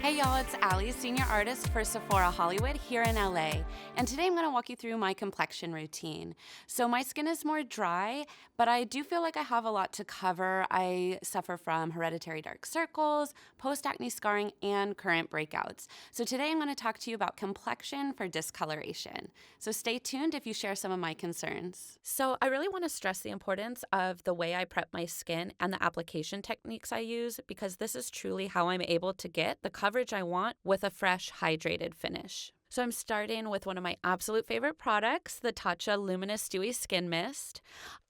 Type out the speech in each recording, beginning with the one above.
Hey y'all, it's Allie, senior artist for Sephora Hollywood here in LA. And today I'm gonna walk you through my complexion routine. So my skin is more dry, but I do feel like I have a lot to cover. I suffer from hereditary dark circles, post-acne scarring, and current breakouts. So today I'm gonna talk to you about complexion for discoloration. So stay tuned if you share some of my concerns. So I really wanna stress the importance of the way I prep my skin and the application techniques I use, because this is truly how I'm able to get the coverage I want with a fresh, hydrated finish. So I'm starting with one of my absolute favorite products, the Tatcha Luminous Dewy Skin Mist.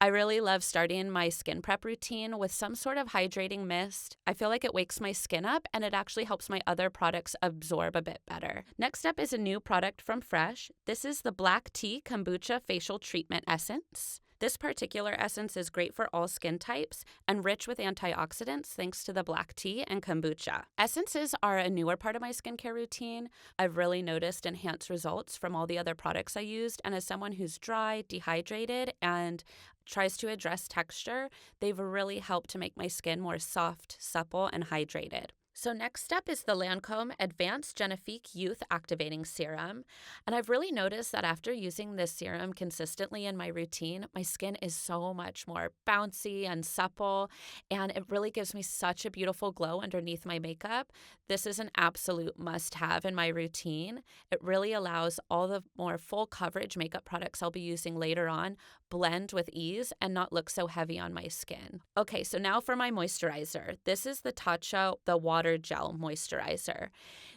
I really love starting my skin prep routine with some sort of hydrating mist. I feel like it wakes my skin up and it actually helps my other products absorb a bit better. Next up is a new product from Fresh. This is the Black Tea Kombucha Facial Treatment Essence. This particular essence is great for all skin types and rich with antioxidants thanks to the black tea and kombucha. Essences are a newer part of my skincare routine. I've really noticed enhanced results from all the other products I used, and as someone who's dry, dehydrated, and tries to address texture, they've really helped to make my skin more soft, supple, and hydrated. So next up is the Lancôme Advanced GENIFIQUE Youth Activating Serum. And I've really noticed that after using this serum consistently in my routine, my skin is so much more bouncy and supple, and it really gives me such a beautiful glow underneath my makeup. This is an absolute must-have in my routine. It really allows all the more full coverage makeup products I'll be using later on blend with ease and not look so heavy on my skin. Okay, so now for my moisturizer. This is the Tatcha The Water Gel Moisturizer.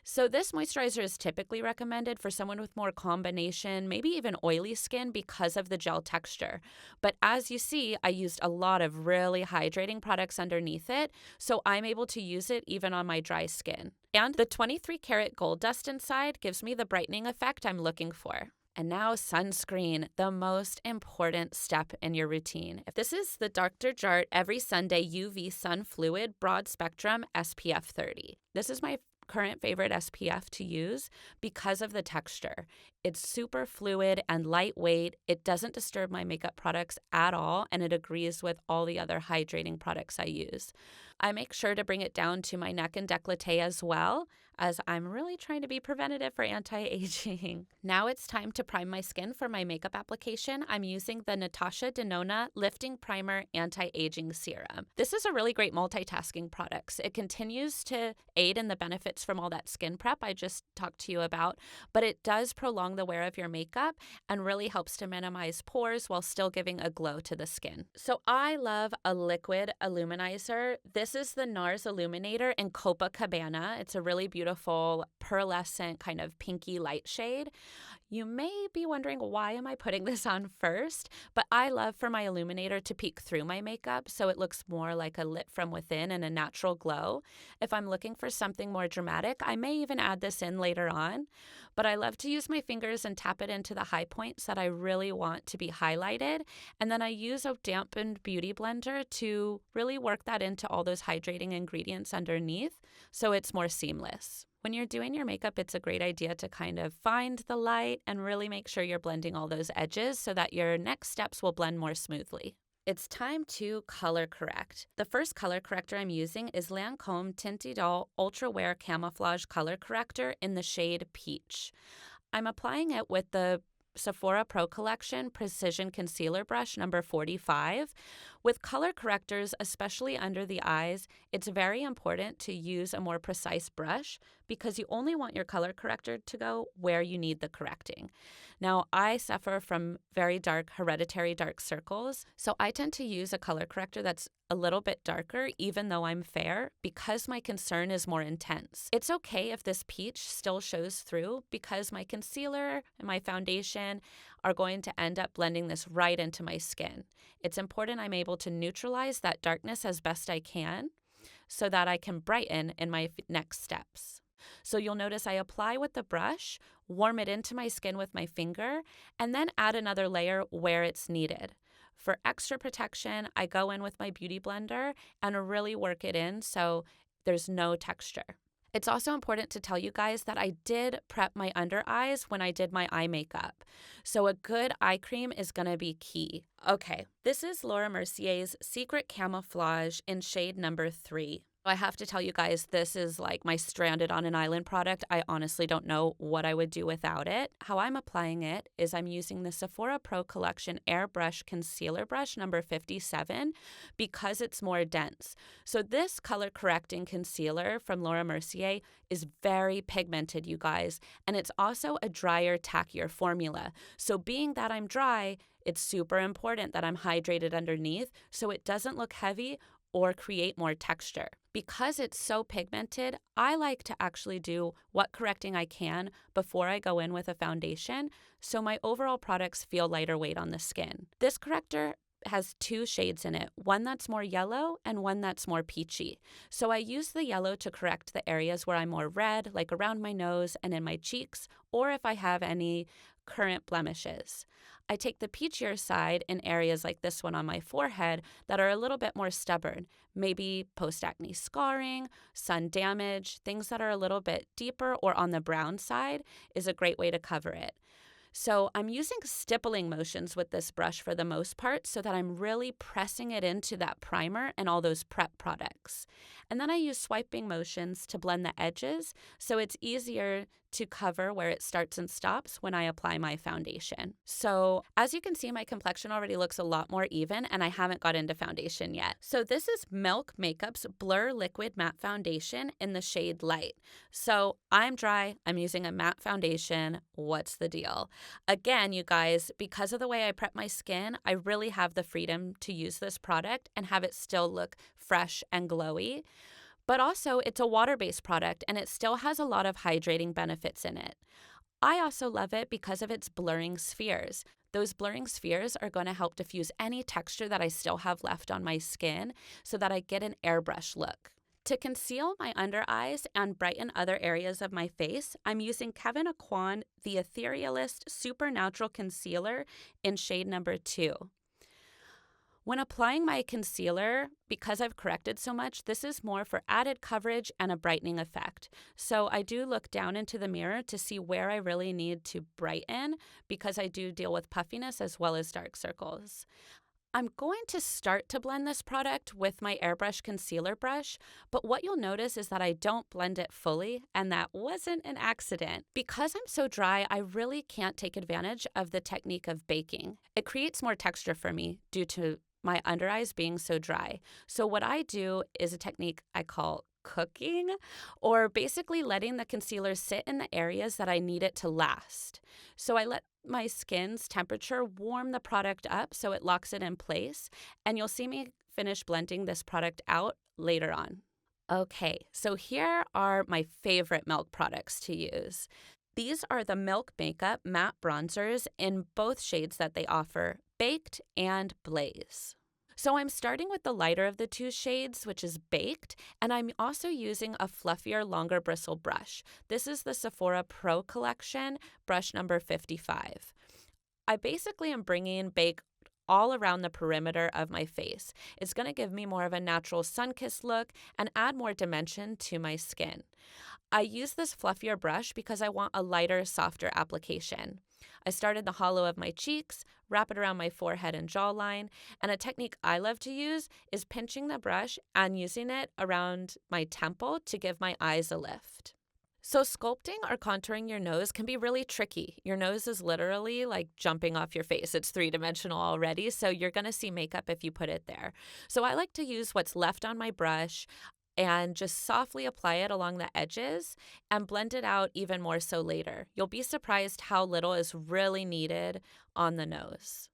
So this moisturizer is typically recommended for someone with more combination, maybe even oily skin because of the gel texture. But as you see, I used a lot of really hydrating products underneath it, so I'm able to use it even on my dry skin. And the 23 karat gold dust inside gives me the brightening effect I'm looking for. And now sunscreen, the most important step in your routine. This is the Dr. Jart Every Sunday UV Sun Fluid Broad Spectrum SPF 30. This is my current favorite SPF to use because of the texture. It's super fluid and lightweight. It doesn't disturb my makeup products at all, and it agrees with all the other hydrating products I use. I make sure to bring it down to my neck and décolleté as well, as I'm really trying to be preventative for anti-aging. Now it's time to prime my skin for my makeup application. I'm using the Natasha Denona Lifting Primer Anti-Aging Serum. This is a really great multitasking product. It continues to aid in the benefits from all that skin prep I just talked to you about, but it does prolong the wear of your makeup and really helps to minimize pores while still giving a glow to the skin. So I love a liquid illuminizer. This is the NARS Illuminator in Copacabana. It's a really beautiful pearlescent kind of pinky light shade. You may be wondering, why am I putting this on first? But I love for my illuminator to peek through my makeup so it looks more like a lit from within and a natural glow. If I'm looking for something more dramatic, I may even add this in later on. But I love to use my fingers and tap it into the high points that I really want to be highlighted. And then I use a dampened beauty blender to really work that into all those hydrating ingredients underneath so it's more seamless. When you're doing your makeup, it's a great idea to kind of find the light and really make sure you're blending all those edges so that your next steps will blend more smoothly. It's time to color correct. The first color corrector I'm using is Lancôme Tint IDOLE Ultra Wear Camouflage Color Corrector in the shade Peach. I'm applying it with the Sephora Pro Collection Precision Concealer Brush number 45. With color correctors, especially under the eyes, it's very important to use a more precise brush because you only want your color corrector to go where you need the correcting. Now, I suffer from very dark hereditary dark circles, so I tend to use a color corrector that's a little bit darker, even though I'm fair, because my concern is more intense. It's okay if this peach still shows through because my concealer and my foundation are going to end up blending this right into my skin. It's important I'm able to neutralize that darkness as best I can so that I can brighten in my next steps. So you'll notice I apply with the brush, warm it into my skin with my finger, and then add another layer where it's needed. For extra protection, I go in with my beauty blender and really work it in so there's no texture. It's also important to tell you guys that I did prep my under eyes when I did my eye makeup. So a good eye cream is going to be key. Okay, this is Laura Mercier's Secret Camouflage in shade number 3. I have to tell you guys, this is like my stranded on an island product. I honestly don't know what I would do without it. How I'm applying it is I'm using the Sephora Pro Collection Airbrush Concealer Brush number 57 because it's more dense. So this color correcting concealer from Laura Mercier is very pigmented, you guys, and it's also a drier, tackier formula. So being that I'm dry, it's super important that I'm hydrated underneath so it doesn't look heavy or create more texture. Because it's so pigmented, I like to actually do what correcting I can before I go in with a foundation so my overall products feel lighter weight on the skin. This corrector has two shades in it, one that's more yellow and one that's more peachy. So I use the yellow to correct the areas where I'm more red, like around my nose and in my cheeks, or if I have any current blemishes. I take the peachier side in areas like this one on my forehead that are a little bit more stubborn, maybe post-acne scarring, sun damage, things that are a little bit deeper or on the brown side is a great way to cover it. So I'm using stippling motions with this brush for the most part so that I'm really pressing it into that primer and all those prep products. And then I use swiping motions to blend the edges so it's easier to cover where it starts and stops when I apply my foundation. So as you can see, my complexion already looks a lot more even and I haven't got into foundation yet. So this is Milk Makeup's Blur Liquid Matte Foundation in the shade Light. So I'm dry, I'm using a matte foundation. What's the deal? Again, you guys, because of the way I prep my skin, I really have the freedom to use this product and have it still look fresh and glowy. But also, it's a water-based product and it still has a lot of hydrating benefits in it. I also love it because of its blurring spheres. Those blurring spheres are going to help diffuse any texture that I still have left on my skin so that I get an airbrush look. To conceal my under eyes and brighten other areas of my face, I'm using Kevyn Aucoin the Etherealist Supernatural Concealer in shade number 2. When applying my concealer, because I've corrected so much, this is more for added coverage and a brightening effect. So I do look down into the mirror to see where I really need to brighten because I do deal with puffiness as well as dark circles. I'm going to start to blend this product with my airbrush concealer brush, but what you'll notice is that I don't blend it fully, and that wasn't an accident. Because I'm so dry, I really can't take advantage of the technique of baking. It creates more texture for me due to my under eyes being so dry. So what I do is a technique I call cooking, or basically letting the concealer sit in the areas that I need it to last. So I let my skin's temperature warm the product up so it locks it in place, and you'll see me finish blending this product out later on. Okay, so here are my favorite Milk products to use. These are the Milk Makeup matte bronzers in both shades that they offer, Baked and Blaze. So I'm starting with the lighter of the two shades, which is Baked, and I'm also using a fluffier, longer bristle brush. This is the Sephora Pro Collection, brush number 55. I basically am bringing Baked all around the perimeter of my face. It's going to give me more of a natural sun-kissed look and add more dimension to my skin. I use this fluffier brush because I want a lighter, softer application. I started the hollow of my cheeks, wrap it around my forehead and jawline, and a technique I love to use is pinching the brush and using it around my temple to give my eyes a lift. So sculpting or contouring your nose can be really tricky. Your nose is literally like jumping off your face. It's three-dimensional already, so you're going to see makeup if you put it there. So I like to use what's left on my brush and just softly apply it along the edges and blend it out even more so later. You'll be surprised how little is really needed on the nose.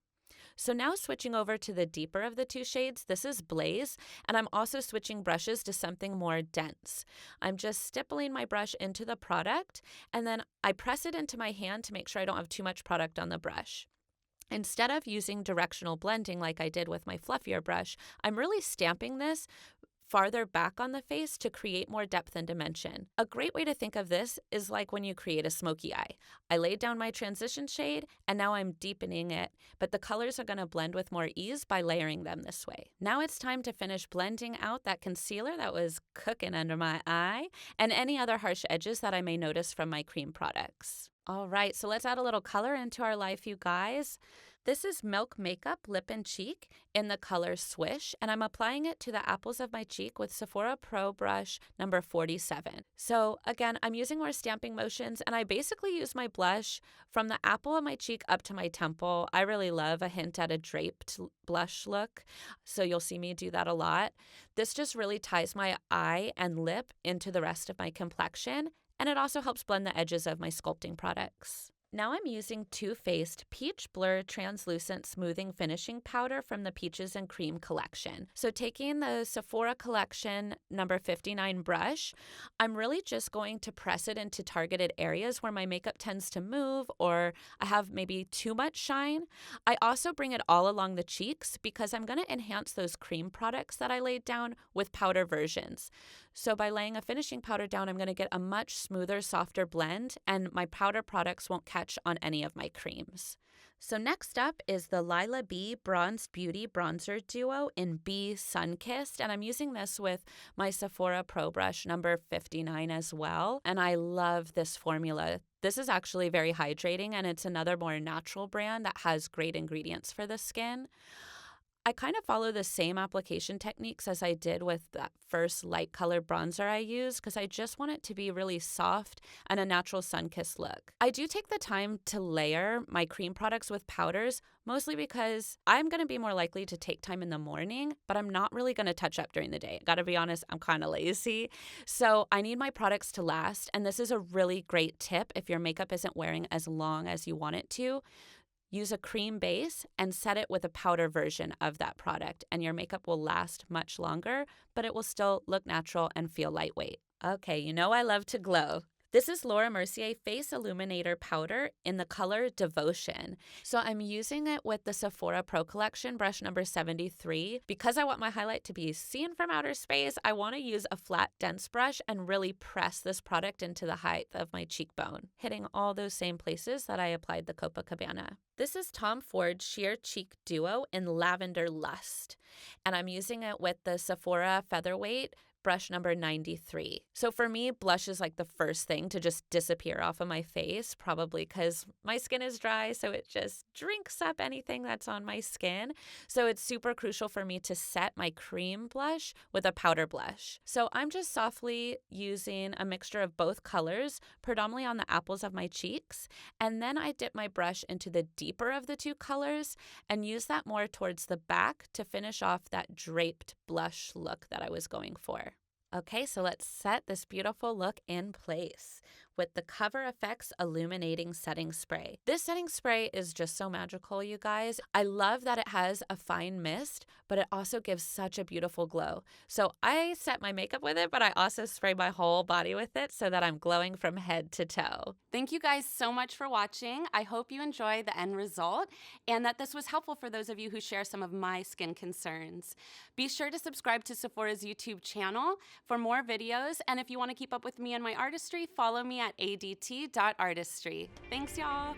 So now switching over to the deeper of the two shades, this is Blaze, and I'm also switching brushes to something more dense. I'm just stippling my brush into the product, and then I press it into my hand to make sure I don't have too much product on the brush. Instead of using directional blending like I did with my fluffier brush, I'm really stamping this farther back on the face to create more depth and dimension. A great way to think of this is like when you create a smoky eye. I laid down my transition shade and now I'm deepening it, but the colors are going to blend with more ease by layering them this way. Now it's time to finish blending out that concealer that was cooking under my eye and any other harsh edges that I may notice from my cream products. All right, so let's add a little color into our life, you guys. This is Milk Makeup Lip and Cheek in the color Swish, and I'm applying it to the apples of my cheek with Sephora Pro Brush number 47. So again, I'm using more stamping motions, and I basically use my blush from the apple of my cheek up to my temple. I really love a hint at a draped blush look, so you'll see me do that a lot. This just really ties my eye and lip into the rest of my complexion, and it also helps blend the edges of my sculpting products. Now I'm using Too Faced Peach Blur Translucent Smoothing Finishing Powder from the Peaches and Cream collection. So taking the Sephora collection number 59 brush, I'm really just going to press it into targeted areas where my makeup tends to move or I have maybe too much shine. I also bring it all along the cheeks because I'm going to enhance those cream products that I laid down with powder versions. So by laying a finishing powder down, I'm going to get a much smoother, softer blend, and my powder products won't catch on any of my creams. So next up is the Lilah B Bronzed Beauty Bronzer Duo in B Sunkissed, and I'm using this with my Sephora Pro Brush number 59 as well, and I love this formula. This is actually very hydrating, and it's another more natural brand that has great ingredients for the skin. I kind of follow the same application techniques as I did with that first light colored bronzer I used because I just want it to be really soft and a natural sun-kissed look. I do take the time to layer my cream products with powders, mostly because I'm going to be more likely to take time in the morning, but I'm not really going to touch up during the day. I gotta be honest, I'm kind of lazy. So I need my products to last, and this is a really great tip if your makeup isn't wearing as long as you want it to. Use a cream base and set it with a powder version of that product, and your makeup will last much longer, but it will still look natural and feel lightweight. Okay, you know I love to glow. This is Laura Mercier Face Illuminator Powder in the color Devotion. So I'm using it with the Sephora Pro Collection brush number 73. Because I want my highlight to be seen from outer space, I want to use a flat, dense brush and really press this product into the height of my cheekbone, hitting all those same places that I applied the Copacabana. This is Tom Ford Sheer Cheek Duo in Lavender Lust, and I'm using it with the Sephora Featherweight brush number 93. So for me, blush is like the first thing to just disappear off of my face, probably because my skin is dry, so it just drinks up anything that's on my skin. So it's super crucial for me to set my cream blush with a powder blush. So I'm just softly using a mixture of both colors, predominantly on the apples of my cheeks, and then I dip my brush into the deeper of the two colors and use that more towards the back to finish off that draped blush look that I was going for. Okay, so let's set this beautiful look in place with the Cover FX Illuminating Setting Spray. This setting spray is just so magical, you guys. I love that it has a fine mist, but it also gives such a beautiful glow. So I set my makeup with it, but I also spray my whole body with it so that I'm glowing from head to toe. Thank you guys so much for watching. I hope you enjoy the end result and that this was helpful for those of you who share some of my skin concerns. Be sure to subscribe to Sephora's YouTube channel for more videos, and if you want to keep up with me and my artistry, follow me at adt.artistry. Thanks, y'all.